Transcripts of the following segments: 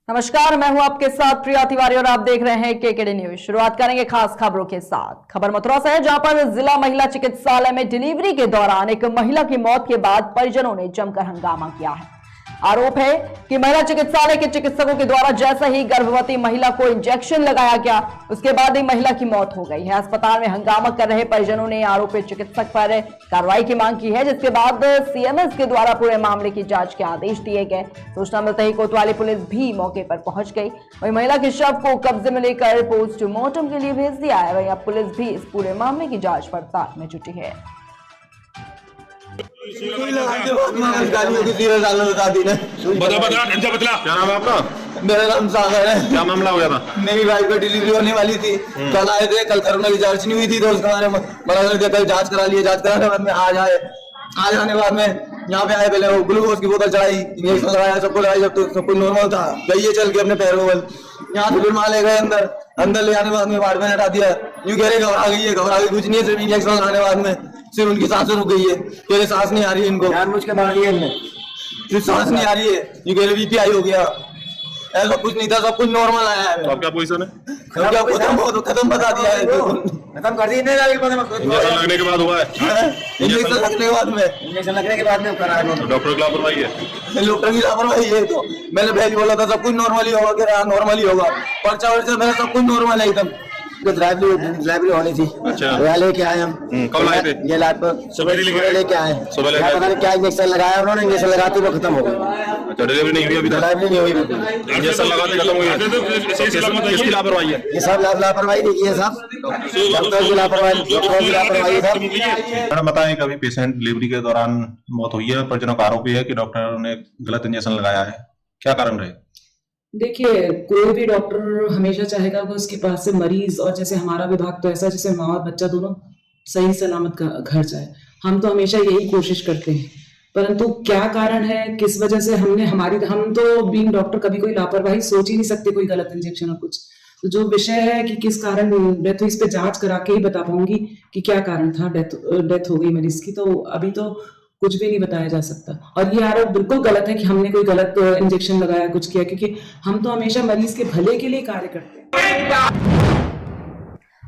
नमस्कार, मैं हूं आपके साथ प्रिया तिवारी और आप देख रहे हैं केकेडी न्यूज। शुरुआत करेंगे खास खबरों के साथ। खबर मथुरा से है, जहां पर जिला महिला चिकित्सालय में डिलीवरी के दौरान एक महिला की मौत के बाद परिजनों ने जमकर हंगामा किया है। आरोप है कि महिला चिकित्सालय के चिकित्सकों के द्वारा जैसे ही गर्भवती महिला को इंजेक्शन लगाया गया, उसके बाद ही महिला की मौत हो गई है। अस्पताल में हंगामा कर रहे परिजनों ने आरोपी चिकित्सक पर कार्रवाई की मांग की है, जिसके बाद सीएमएस के द्वारा पूरे मामले की जांच के आदेश दिए गए। सूचना मिलते ही कोतवाली पुलिस भी मौके पर पहुंच गई। वहीं महिला के शव को कब्जे में लेकर पोस्टमार्टम के लिए भेज दिया है। वहीं अब पुलिस भी इस पूरे मामले की जांच पड़ताल में जुटी है। बता क्या नाम है आपका? मेरा नाम सागर है। क्या मामला हो गया था? मेरी वाइफ का डिलीवरी होने वाली थी। कल आए थे, कल कोरोना की जांच नहीं हुई थी तो उसका बड़ा कर दिया। कल जांच करा लिए, जांच कराने के बाद में आज आने के बाद में यहाँ पे आए। पहले वो ग्लूकोज की बोतल चढ़ाई, इंजेक्शन लगाया, सबको लगाई। जब तो सब कुछ नॉर्मल था, गई चल के अपने पैरों बल। यहाँ से फिर मां ले गए अंदर ले आने के बाद में वार्ड में हटा दिया। यूँ कह रहे घबरा गई है, घबरा गई कुछ नहीं है, सिर्फ इंजेक्शन लगाने के बाद में सिर्फ उनकी सांसें रुक गई है। कह रहे सांस नहीं आ रही है इनको, सिर्फ सांस नहीं आ रही है। ये कह रहे बीपीआई हो गया। ऐसा कुछ नहीं था, सब कुछ नॉर्मल आया है। तो क्या पोजीशन है? खत्म बता दिया है, खत्म कर दी। इंजेक्शन लगने के बाद हुआ है? इंजेक्शन लगने के बाद में डॉक्टर की लापरवाही है। डॉक्टर की लापरवाही है। तो मैंने पहले बोला था सब कुछ नॉर्मली होगा, कह रहा नॉर्मली होगा। पर्चा वर्चा मेरा सब कुछ नॉर्मल है एकदम। ड्राइवरी होनी थी। अच्छा, लेके आए हम। कब लाए थे? ये लाट पर सुबह लेके आए। सुबह पता नहीं क्या इंजेक्शन लगाया उन्होंने, इंजेक्शन लगाते वो खत्म हो गया। अच्छा, डिलीवरी नहीं हुई अभी तक? डिलीवरी नहीं हुई, इंजेक्शन लगाते खत्म हुई है। इसकी लापरवाही है। ये सब लापरवाही नहीं की है साहब, डॉक्टर की लापरवाही था। मैडम बताएं, कभी पेशेंट डिलीवरी के दौरान मौत हुई है, परिजनों का आरोप है कि डॉक्टर ने गलत इंजेक्शन लगाया है, क्या कारण रहे? देखिए, कोई भी डॉक्टर हमेशा चाहेगा कि उसके पास से मरीज, और जैसे हमारा विभाग तो ऐसा जैसे माँ और बच्चा दोनों सही सलामत घर जाए। हम तो हमेशा यही कोशिश करते हैं, परंतु क्या कारण है, किस वजह से हम तो बीइंग डॉक्टर कभी कोई लापरवाही सोच ही नहीं सकते, कोई गलत इंजेक्शन और कुछ। तो जो विषय है कि किस कारण डेथ हुई, इस पे जांच करा के ही बता पाऊंगी कि क्या कारण था डेथ हो गई मरीज की। तो अभी तो कुछ भी नहीं बताया जा सकता। और ये आरोप बिल्कुल गलत है कि हमने कोई गलत इंजेक्शन लगाया, कुछ किया, क्योंकि हम तो हमेशा मरीज के भले के लिए कार्य करते हैं।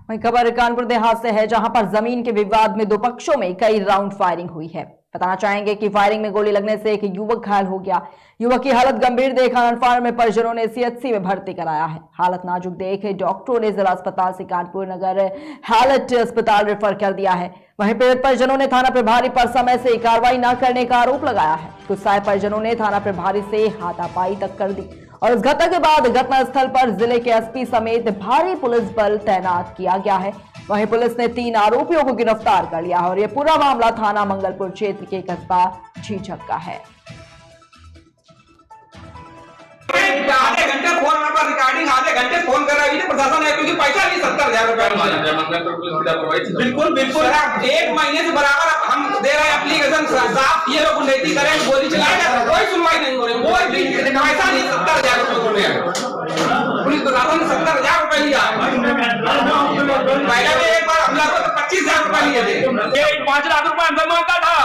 वहीं खबर कानपुर देहात से है, जहां पर जमीन के विवाद में दो पक्षों में कई राउंड फायरिंग हुई है। बताना चाहेंगे कि फायरिंग में गोली लगने से एक युवक घायल हो गया। युवक की हालत गंभीर देख हनफाड़ में परिजनों ने सीएचसी में भर्ती कराया है। हालत नाजुक देख डॉक्टरों ने जिला अस्पताल से कानपुर नगर हैलट अस्पताल रेफर कर दिया है। वहीं पीड़ित परिजनों ने थाना प्रभारी पर समय से कार्रवाई न करने का आरोप लगाया है। गुस्साए परिजनों ने थाना प्रभारी से हाथापाई तक कर दी और इस घटना के बाद घटनास्थल पर जिले के एसपी समेत भारी पुलिस बल तैनात किया गया है। वहीं पुलिस ने 3 आरोपियों को गिरफ्तार कर लिया है और यह पूरा मामला थाना मंगलपुर क्षेत्र के कस्बा झीझक का है। आधे घंटे फोन पर रिकॉर्डिंग, आधे घंटे फोन कर रही है प्रशासन है, क्योंकि पैसा नहीं 70,000 रुपए। बिल्कुल बिल्कुल, 1 महीने से बराबर हम दे रहे हैं एप्लीकेशन। साफ ये लोग नीति करें, गोली चलाएगा, कोई सुनवाई नहीं हो रही। कोई भी पैसा नहीं, 70,000 रुपए पुलिस प्रशासन ने 70,000 रुपए लिया। पहले भी एक बार हमला को 25,000 रुपए लिए थे। 5 लाख रुपए अंदर मांगा था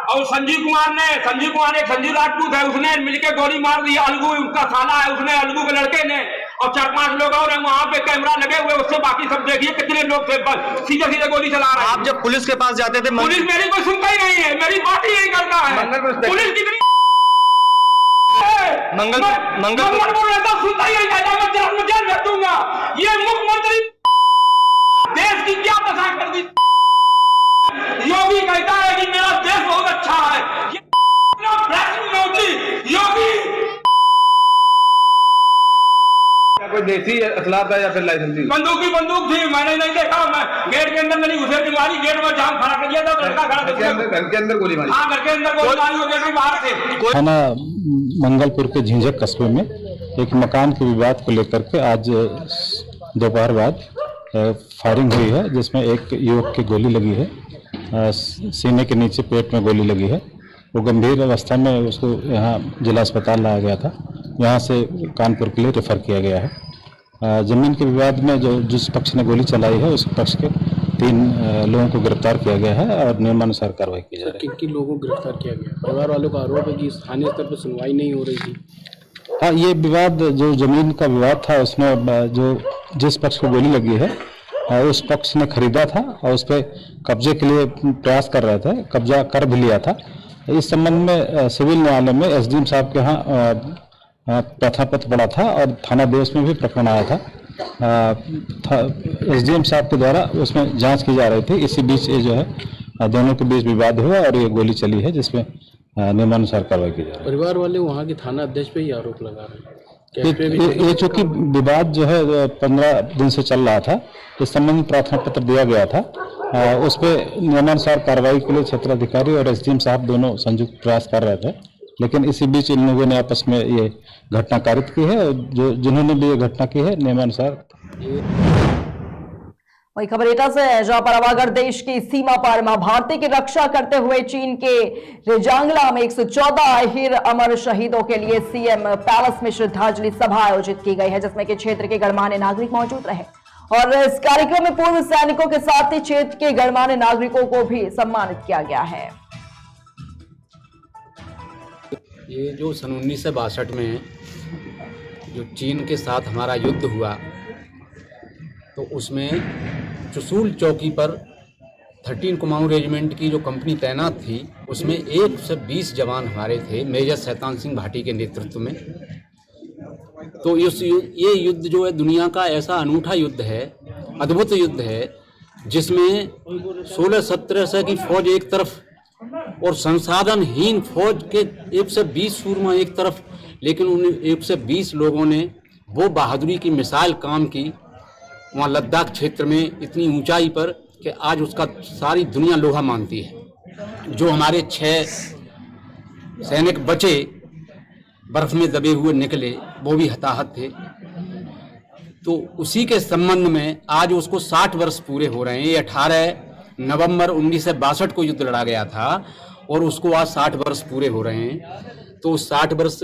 और संजीव कुमार एक संजीव राजपूत है, उसने मिलकर गोली मार दी। अलगू उसका साला है, उसने अलगू के लड़के ने, और 4-5 लोग और हैं वहां पे कैमरा लगे हुए, उससे बाकी सब देखिए कितने लोग थे, बस सीधे सीधे गोली चला रहे हैं। आप जब पुलिस के पास जाते थे, पुलिस मेरी कोई सुनता ही नहीं है, मेरी बात ही नहीं करता है। पुलिस कितनी मंगलपुर रहता सुनता ही नहीं, मैं जेल भेज दूंगा। ये मुख्यमंत्री देश की क्या दशा कर दी। योगी कहता है कि मेरा देश बहुत अच्छा है, योगी कोई देसी असलाह था या फिर लाइसेंसी? बंदूक थी, मैंने नहीं देखा। मैं गेट के अंदर नहीं घुसे थी, मारी गेट में जाम खड़ा कर दिया था, लड़का खड़ा था घर के अंदर गोली मारी। हाँ, घर के अंदर गोली मारी, गेट में बाहर थे। थाना मंगलपुर के झींझक कस्बे में एक मकान के विवाद को लेकर के आज दोपहर बाद फायरिंग हुई है, जिसमें एक युवक की गोली लगी है, सीने के नीचे पेट में गोली लगी है। वो गंभीर अवस्था में, उसको यहाँ जिला अस्पताल लाया गया था, यहाँ से कानपुर के लिए रेफर किया गया है। जमीन के विवाद में जिस पक्ष ने गोली चलाई है, उस पक्ष के 3 लोगों को गिरफ्तार किया गया है और नियमानुसार कार्रवाई की जा रही है। किन लोगों को गिरफ्तार किया गया? परिवार वालों का आरोप है कि स्थानीय स्तर पर सुनवाई नहीं हो रही थी। हाँ, ये विवाद जो जमीन का विवाद था उसमें जो जिस पक्ष को गोली लगी है उस पक्ष ने खरीदा था और उस पर कब्जे के लिए प्रयास कर रहे थे, कब्जा कर भी लिया था। इस संबंध में सिविल न्यायालय में एसडीएम साहब के यहाँ प्रथा पत्र पड़ा था और थाना देश में भी प्रकरण आया था। एसडीएम साहब के द्वारा उसमें जांच की जा रही थी। इसी बीच ये जो है दोनों के बीच विवाद हुआ और ये गोली चली है जिसमें नियमानुसार कार्रवाई की जा रही है। परिवार वाले वहाँ के थाना अध्यक्ष पे ही आरोप लगा रहे हैं। ये चूंकि विवाद जो है 15 दिन से चल रहा था, इस संबंध में प्रार्थना पत्र दिया गया था। उस पर नियमानुसार कार्रवाई के लिए क्षेत्राधिकारी और एसडीएम साहब दोनों संयुक्त प्रयास कर रहे थे, लेकिन इसी बीच इन लोगों ने आपस में ये घटना कारित की है और जो जिन्होंने भी ये घटना की है नियमानुसार। वही खबर एटा से है, जहां पर अगर देश की सीमा पर मां भारती की रक्षा करते हुए चीन के रेजांगला में 114 अहिर अमर शहीदों के लिए सीएम पैलेस में श्रद्धांजलि सभा आयोजित की गई है, जिसमें कि क्षेत्र के गणमान्य नागरिक मौजूद रहे और इस कार्यक्रम में पूर्व सैनिकों के साथ ही क्षेत्र के गणमान्य नागरिकों को भी सम्मानित किया गया है। ये जो सन 1962 में जो चीन के साथ हमारा युद्ध हुआ, तो उसमें चुसूल चौकी पर 13 कुमाऊं रेजिमेंट की जो कंपनी तैनात थी, उसमें 120 जवान हमारे थे मेजर शैतान सिंह भाटी के नेतृत्व में। तो ये युद्ध जो है दुनिया का ऐसा अनूठा युद्ध है, अद्भुत युद्ध है, जिसमें 16-17 की फौज एक तरफ और संसाधनहीन फौज के 120 सूरमा एक तरफ, लेकिन उन 120 लोगों ने वो बहादुरी की मिसाल काम की वहाँ लद्दाख क्षेत्र में इतनी ऊंचाई पर कि आज उसका सारी दुनिया लोहा मानती है। जो हमारे 6 सैनिक बचे बर्फ में दबे हुए निकले, वो भी हताहत थे। तो उसी के संबंध में आज उसको 60 वर्ष पूरे हो रहे हैं। ये 18 नवंबर 1962 को युद्ध लड़ा गया था और उसको आज 60 वर्ष पूरे हो रहे हैं। तो 60 वर्ष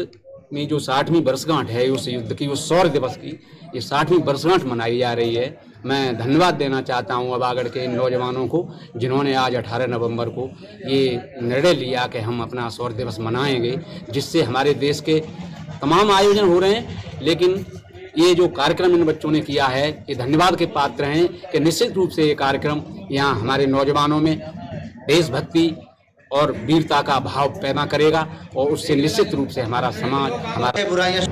में जो 60वीं वर्षगांठ है उस युद्ध की, उस शौर्य दिवस की, ये 60वीं वर्षगांठ मनाई जा रही है। मैं धन्यवाद देना चाहता हूँ अबागढ़ के इन नौजवानों को, जिन्होंने आज 18 नवंबर को ये निर्णय लिया कि हम अपना शौर्य दिवस मनाएंगे, जिससे हमारे देश के तमाम आयोजन हो रहे हैं। लेकिन ये जो कार्यक्रम इन बच्चों ने किया है, ये धन्यवाद के पात्र हैं कि निश्चित रूप से ये कार्यक्रम यहाँ हमारे नौजवानों में देशभक्ति और वीरता का भाव पैदा करेगा और उससे निश्चित रूप से हमारा समाज हमारा बुराइयां।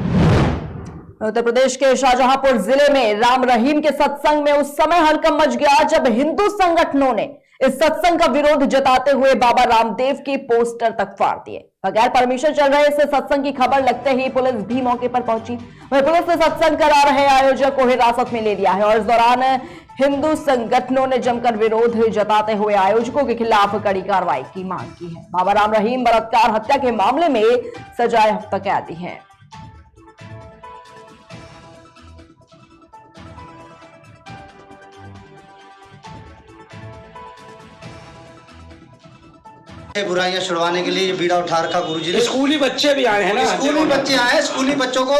उत्तर प्रदेश के शाहजहांपुर जिले में राम रहीम के सत्संग में उस समय हड़कंप मच गया जब हिंदू संगठनों ने इस सत्संग का विरोध जताते हुए बाबा रामदेव के पोस्टर तक फाड़ दिए। बगैर परमिशन चल रहे इस सत्संग की खबर लगते ही पुलिस भी मौके पर पहुंची। वहीं पुलिस ने सत्संग करा रहे आयोजक को हिरासत में ले लिया है और इस दौरान हिंदू संगठनों ने जमकर विरोध जताते हुए आयोजकों के खिलाफ कड़ी कार्रवाई की मांग की है। बाबा राम रहीम बलात्कार हत्या के मामले में सजाए हफ्ता कैदी हैं। बुराइयां छुड़वाने के लिए बीड़ा उठा रखा गुरुजी ने। स्कूली बच्चे भी आए हैं ना, स्कूली बच्चे आए, स्कूली बच्चों को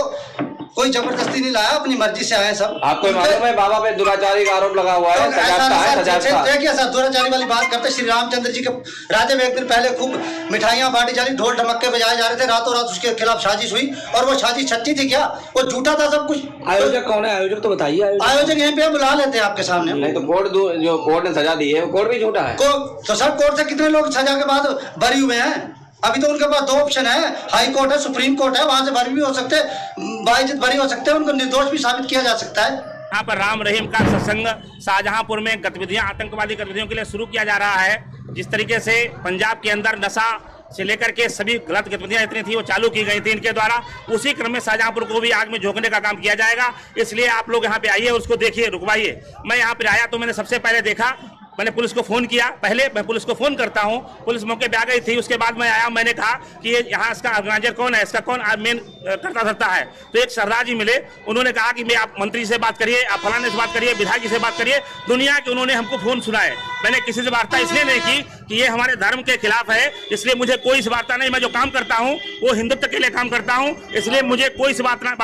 कोई जबरदस्ती नहीं लाया, अपनी मर्जी से आए सब। आपको मालूम है बाबा पे दुराचारी का आरोप लगा हुआ है, देखिए सर, दुराचारी वाली बात करते। श्री रामचंद्र जी के राज्य में एक दिन पहले खूब मिठाइयां बांटी जा रही, ढोल ढमक्के बजाए जा रहे थे, रातों रात उसके खिलाफ साजिश हुई और वो साजिश सच्ची थी क्या? वो झूठा था सब कुछ। आयोजक कौन है? आयोजक तो बताइए। आयोजक यहीं पे बुला लेते हैं आपके सामने। नहीं तो कोर्ट जो कोर्ट ने सजा दी है वो कोर्ट भी झूठा है। तो सर कोर्ट से कितने लोग सजा के बाद बरी हुए हैं? अभी तो उनके पास 2 ऑप्शन है, हाई कोर्ट है, सुप्रीम कोर्ट है, वहां से बरी भी हो सकते हैं, बाइज्जत बरी हो सकते हैं, उनको निर्दोष भी साबित किया जा सकता है। यहाँ पर राम रहीम का सत्संग शाहजहांपुर में गतिविधियां, आतंकवादी गतिविधियों के लिए शुरू किया जा रहा है। जिस तरीके से पंजाब के अंदर नशा से लेकर के सभी गलत गतिविधियां इतनी थी वो चालू की गई थी इनके द्वारा, उसी क्रम में शाहजहांपुर को भी आग में झोंकने का काम किया जाएगा। इसलिए आप लोग यहाँ पे आइए और उसको देखिए, रुकवाइए। मैं यहाँ पे आया तो मैंने सबसे पहले देखा, मैंने पुलिस को फोन किया, पहले मैं पुलिस को फोन करता हूं, पुलिस मौके पे आ गई थी। उसके बाद मैं आया, मैंने कहा कि ये यहाँ इसका ऑर्गेनाइजर कौन है, इसका कौन मेन करता धरता है। तो एक सरदार जी मिले, उन्होंने कहा कि मैं आप मंत्री से बात करिए, आप फलाने से बात करिए, विधायक जी से बात करिए। दुनिया के उन्होंने हमको फोन सुनाए। मैंने किसी से वार्ता इसलिए नहीं की कि ये हमारे धर्म के खिलाफ है, इसलिए मुझे कोई इस वार्ता नहीं। मैं जो काम करता हूँ वो हिंदुत्व के लिए काम करता हूँ, इसलिए मुझे कोई इस वार्ता।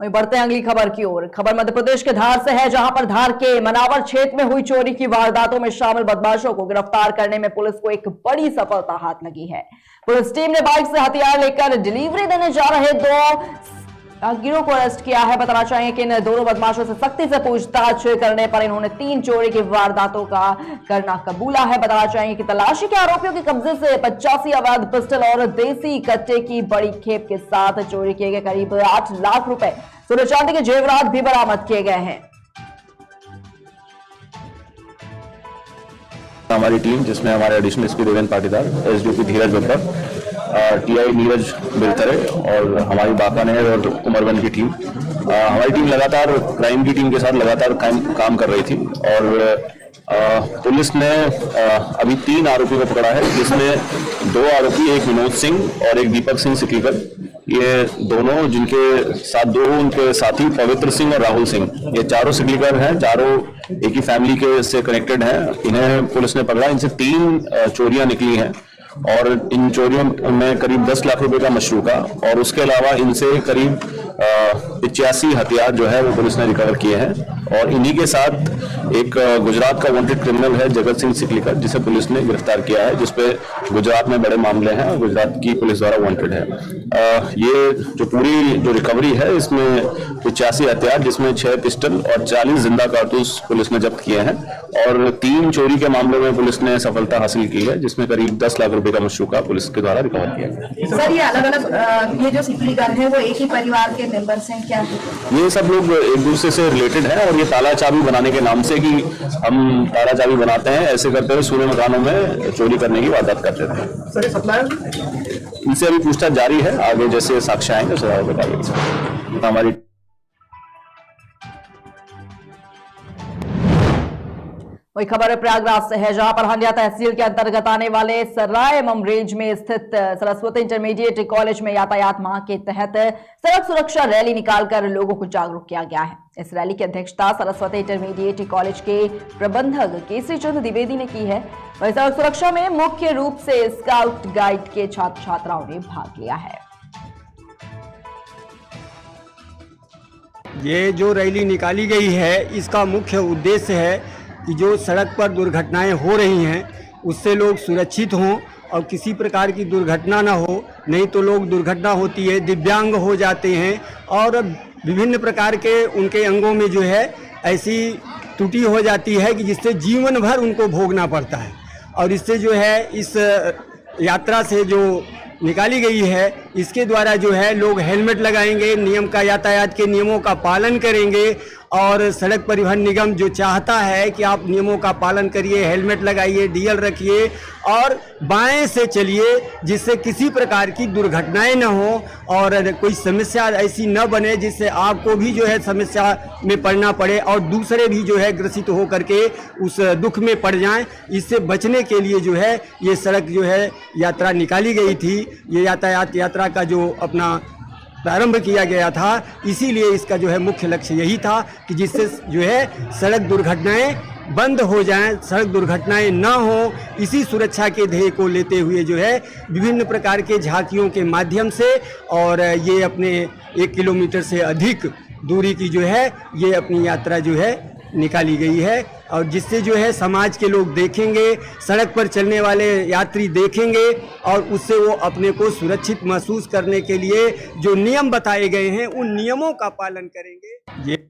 वहीं बढ़ते हैं अगली खबर की ओर। खबर मध्य प्रदेश के धार से है, जहां पर धार के मनावर क्षेत्र में हुई चोरी की वारदातों में शामिल बदमाशों को गिरफ्तार करने में पुलिस को एक बड़ी सफलता हाथ लगी है। पुलिस टीम ने बाइक से हथियार लेकर डिलीवरी देने जा रहे 2 गिरोह को अरेस्ट किया है। बताना चाहिए कि इन दोनों बदमाशों से सख्ती से पूछताछ करने पर इन्होंने 3 चोरी की वारदातों का करना कबूला है। बताना चाहिए कि तलाशी के आरोपियों के कब्जे से 85 अवैध पिस्टल और देसी कट्टे की बड़ी खेप के साथ चोरी किए गए करीब 8 लाख रुपए सोने चांदी के जेवरात भी बरामद किए गए हैं। हमारी टीम, जिसमें हमारे additional SP Devendra Patidar, SDOP Dheeraj Babbar, TI Neeraj Biltare और हमारी बाकानेर और कुमरवन की टीम, हमारी टीम लगातार क्राइम की टीम के साथ लगातार काम कर रही थी और पुलिस ने अभी 3 आरोपी को पकड़ा है, जिसमें 2 आरोपी, एक विनोद सिंह और एक दीपक सिंह सिकलीकर, ये दोनों जिनके साथ 2 उनके साथी पवित्र सिंह और राहुल सिंह, ये चारों सिकलीकर हैं, चारों एक ही फैमिली के से कनेक्टेड हैं। इन्हें पुलिस ने पकड़ा। इनसे 3 चोरियां निकली हैं और इन चोरियों में करीब 10 लाख रुपए का मशरूका और उसके अलावा इनसे करीब 85 हथियार जो है वो पुलिस ने रिकवर किए हैं। और इन्हीं के साथ एक गुजरात का वांटेड क्रिमिनल है जगत सिंह सिकलीकर, जिसे पुलिस ने गिरफ्तार किया है, जिसपे गुजरात में बड़े मामले हैं और गुजरात की पुलिस द्वारा वांटेड है। ये जो पूरी जो रिकवरी है, इसमें 85 हथियार, जिसमें 6 पिस्टल और 40 जिंदा कारतूस पुलिस ने जब्त किए हैं और 3 चोरी के मामलों में पुलिस ने सफलता हासिल की है, जिसमें करीब 10 लाख रुपए का मशरूका पुलिस के द्वारा रिकवर किया गया। सर, ये अलग-अलग ये जो सिकलीकर है वो एक ही परिवार के मेंबर्स हैं क्या? ये सब लोग एक दूसरे से रिलेटेड हैं और ये ताला चाबी बनाने के नाम से कि हम ताला चाबी बनाते हैं, ऐसे करते हुए सूने मकानों में चोरी करने की वारदात करते थे। सर, सप्लायर इनसे अभी पूछताछ जारी है, आगे जैसे साक्ष्य आएंगे उसे और बताइए। हमारी वही खबर प्रयागराज से है, जहां पर हंडिया तहसील के अंतर्गत आने वाले सराय रेंज में स्थित सरस्वती इंटरमीडिएट कॉलेज में यातायात माह के तहत सड़क सुरक्षा रैली निकालकर लोगों को जागरूक किया गया है। इस रैली की अध्यक्षता सरस्वती इंटरमीडिएट कॉलेज के प्रबंधक केसरी चंद्र द्विवेदी ने की है। वही सड़क सुरक्षा में मुख्य रूप से स्काउट गाइड के छात्र छात्राओं ने भाग लिया है। ये जो रैली निकाली गई है, इसका मुख्य उद्देश्य है कि जो सड़क पर दुर्घटनाएं हो रही हैं उससे लोग सुरक्षित हों और किसी प्रकार की दुर्घटना ना हो। नहीं तो लोग दुर्घटना होती है, दिव्यांग हो जाते हैं और विभिन्न प्रकार के उनके अंगों में जो है ऐसी त्रुटि हो जाती है कि जिससे जीवन भर उनको भोगना पड़ता है। और इससे जो है इस यात्रा से जो निकाली गई है, इसके द्वारा जो है लोग हेलमेट लगाएंगे, नियम का यातायात के नियमों का पालन करेंगे और सड़क परिवहन निगम जो चाहता है कि आप नियमों का पालन करिए, हेलमेट लगाइए, डीएल रखिए और बाएं से चलिए, जिससे किसी प्रकार की दुर्घटनाएं न हो और कोई समस्या ऐसी न बने जिससे आपको भी जो है समस्या में पड़ना पड़े और दूसरे भी जो है ग्रसित हो करके उस दुख में पड़ जाएं। इससे बचने के लिए जो है ये सड़क जो है यात्रा निकाली गई थी। ये यातायात यात्रा का जो अपना प्रारंभ किया गया था, इसीलिए इसका जो है मुख्य लक्ष्य यही था कि जिससे जो है सड़क दुर्घटनाएं बंद हो जाएं, सड़क दुर्घटनाएं ना हो। इसी सुरक्षा के ध्येय को लेते हुए जो है विभिन्न प्रकार के झांकियों के माध्यम से और ये अपने 1 किलोमीटर से अधिक दूरी की जो है ये अपनी यात्रा जो है निकाली गई है और जिससे जो है समाज के लोग देखेंगे, सड़क पर चलने वाले यात्री देखेंगे और उससे वो अपने को सुरक्षित महसूस करने के लिए जो नियम बताए गए हैं उन नियमों का पालन करेंगे। ये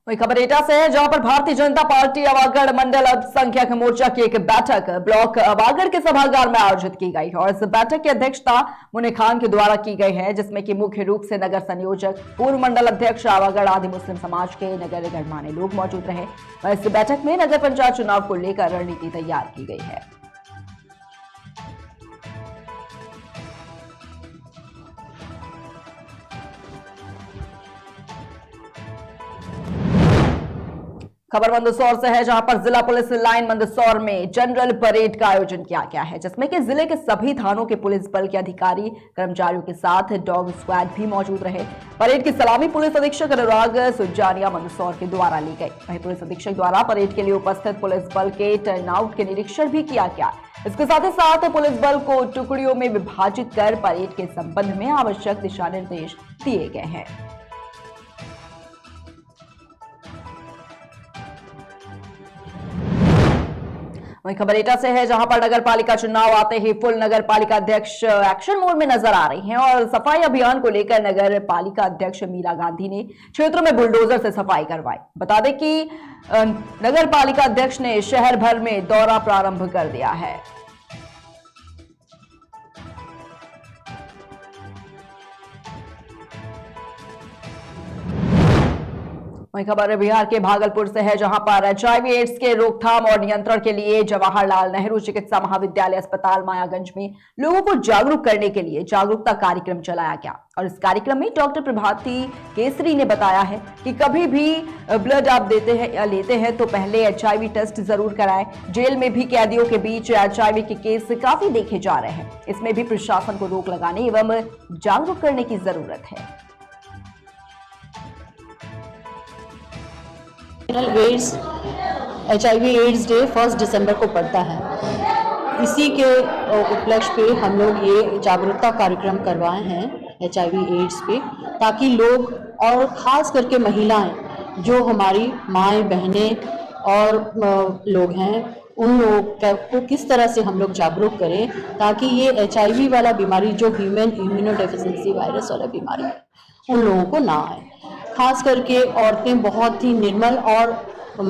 वही खबर एटा से है, जहां पर भारतीय जनता पार्टी अवागढ़ मंडल अल्पसंख्यक मोर्चा की एक बैठक ब्लॉक अवागढ़ के सभागार में आयोजित की गई और इस बैठक की अध्यक्षता मुने खान के द्वारा की गई है, जिसमें कि मुख्य रूप से नगर संयोजक, पूर्व मंडल अध्यक्ष अवागढ़ आदि मुस्लिम समाज के नगर गणमान्य लोग मौजूद रहे। वह इस बैठक में नगर पंचायत चुनाव को लेकर रणनीति तैयार की गई है। खबर मंदसौर से है, जहां पर जिला पुलिस लाइन मंदसौर में जनरल परेड का आयोजन किया गया है, जिसमें कि जिले के सभी थानों के पुलिस बल के अधिकारी कर्मचारियों के साथ डॉग स्क्वाड भी मौजूद रहे। परेड की सलामी पुलिस अधीक्षक अनुराग सुजानिया मंदसौर के द्वारा ली गई। वहीं पुलिस अधीक्षक द्वारा परेड के लिए उपस्थित पुलिस बल के टर्नआउट के निरीक्षण भी किया गया। इसके साथ ही साथ पुलिस बल को टुकड़ियों में विभाजित कर परेड के संबंध में आवश्यक दिशा निर्देश दिए गए हैं। वहीं खबर एटा से है, जहां पर नगर पालिका चुनाव आते ही फुल नगर पालिका अध्यक्ष एक्शन मोड में नजर आ रही हैं और सफाई अभियान को लेकर नगर पालिका अध्यक्ष मीरा गांधी ने क्षेत्रों में बुलडोजर से सफाई करवाई। बता दें कि नगर पालिका अध्यक्ष ने शहर भर में दौरा प्रारंभ कर दिया है। वहीं खबर बिहार के भागलपुर से है, जहां पर HIV एड्स के रोकथाम और नियंत्रण के लिए जवाहरलाल नेहरू चिकित्सा महाविद्यालय अस्पताल मायागंज में लोगों को जागरूक करने के लिए जागरूकता कार्यक्रम चलाया गया। और इस कार्यक्रम में डॉक्टर प्रभाती केसरी ने बताया है कि कभी भी ब्लड आप देते हैं या लेते हैं तो पहले HIV टेस्ट जरूर कराएं। जेल में भी कैदियों के बीच HIV के केस काफी देखे जा रहे हैं। इसमें भी प्रशासन को रोक लगाने एवं जागरूक करने की जरूरत है। एड्स HIV एड्स डे 1 दिसंबर को पड़ता है। इसी के उपलक्ष्य पे हम लोग ये जागरूकता कार्यक्रम करवाए हैं HIV एड्स पे, ताकि लोग और ख़ास करके महिलाएं जो हमारी माएँ बहनें और लोग हैं उन लोगों को किस तरह से हम लोग जागरूक करें ताकि ये HIV वाला बीमारी जो ह्यूमन इम्यूनोडेफिशिएंसी वायरस वाला बीमारी है उन लोगों को ना आए। खास करके औरतें बहुत ही निर्मल और उन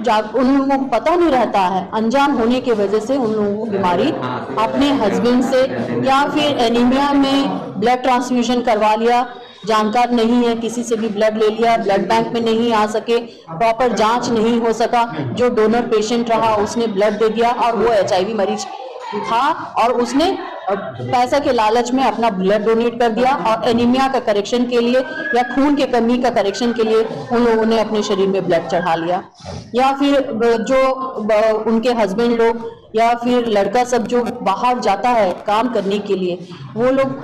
लोगों को पता नहीं रहता है, अनजान होने की वजह से उन लोगों को बीमारी अपने हस्बैंड से या फिर एनीमिया में ब्लड ट्रांसफ्यूजन करवा लिया, जानकार नहीं है, किसी से भी ब्लड ले लिया, ब्लड बैंक में नहीं आ सके, प्रॉपर जांच नहीं हो सका, जो डोनर पेशेंट रहा उसने ब्लड दे दिया और वो HIV मरीज था और उसने पैसा के लालच में अपना ब्लड डोनेट कर दिया और एनीमिया का करेक्शन के लिए या खून के कमी का करेक्शन के लिए उन लोगों ने अपने शरीर में ब्लड चढ़ा लिया। या फिर जो उनके हस्बैंड लोग या फिर लड़का सब जो बाहर जाता है काम करने के लिए, वो लोग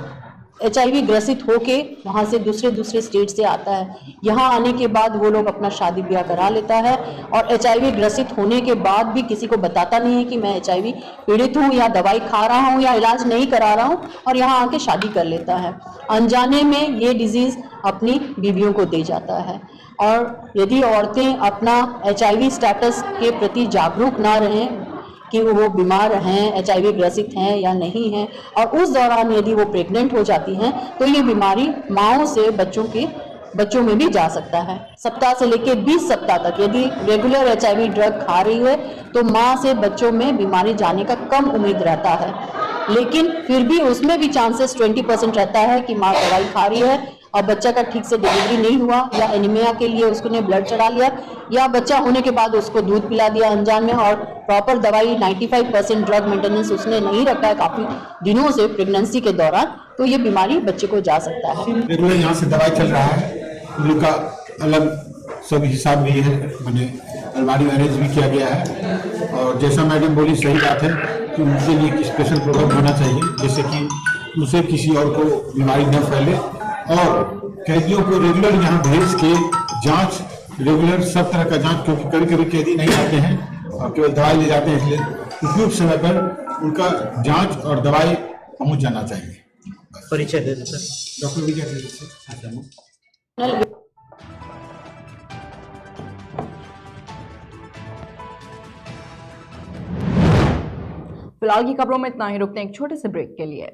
HIV ग्रसित होके वहाँ से दूसरे स्टेट से आता है, यहाँ आने के बाद वो लोग अपना शादी ब्याह करा लेता है और HIV ग्रसित होने के बाद भी किसी को बताता नहीं है कि मैं HIV पीड़ित हूँ या दवाई खा रहा हूँ या इलाज नहीं करा रहा हूँ और यहाँ आके शादी कर लेता है। अनजाने में ये डिजीज अपनी बीवियों को दे जाता है। और यदि औरतें अपना HIV स्टेटस के प्रति जागरूक ना रहें कि वो बीमार हैं, HIV ग्रसित हैं या नहीं हैं, और उस दौरान यदि वो प्रेग्नेंट हो जाती हैं तो ये बीमारी माँओं से बच्चों में भी जा सकता है। सप्ताह से लेकर 20 सप्ताह तक यदि रेगुलर HIV ड्रग खा रही है तो माँ से बच्चों में बीमारी जाने का कम उम्मीद रहता है, लेकिन फिर भी उसमें भी चांसेस 20% रहता है कि माँ दवाई खा रही है और बच्चा का ठीक से डिलीवरी नहीं हुआ या एनीमिया के लिए उसने ब्लड चढ़ा लिया या बच्चा होने के बाद उसको दूध पिला दिया अनजान में और प्रॉपर दवाई 95% ड्रग मेंटेनेंस उसने नहीं रखा है काफी दिनों से प्रेगनेंसी के दौरान, तो ये बीमारी बच्चे को जा सकता है। रेगुलर यहाँ से दवाई चल रहा है, उनका अलग सब हिसाब भी है, मैंने अलमारी अरेंज भी किया गया है और जैसा मैडम बोली सही बात है कि उनके लिए स्पेशल प्रोग्राम होना चाहिए, जैसे कि उनसे किसी और को बीमारी न फैले और कैदियों को रेगुलर यहाँ भेज के जांच, रेगुलर सब तरह का जांच, क्योंकि कभी कभी कैदी नहीं आते हैं और केवल दवाई ले जाते हैं, इसलिए उपयुक्त समय पर उनका जांच और दवाई पहुंच जाना चाहिए। परिचय दे दें सर। डॉक्टर विजय। फिलहाल की खबरों में इतना ही, रुकते हैं एक छोटे से ब्रेक के लिए।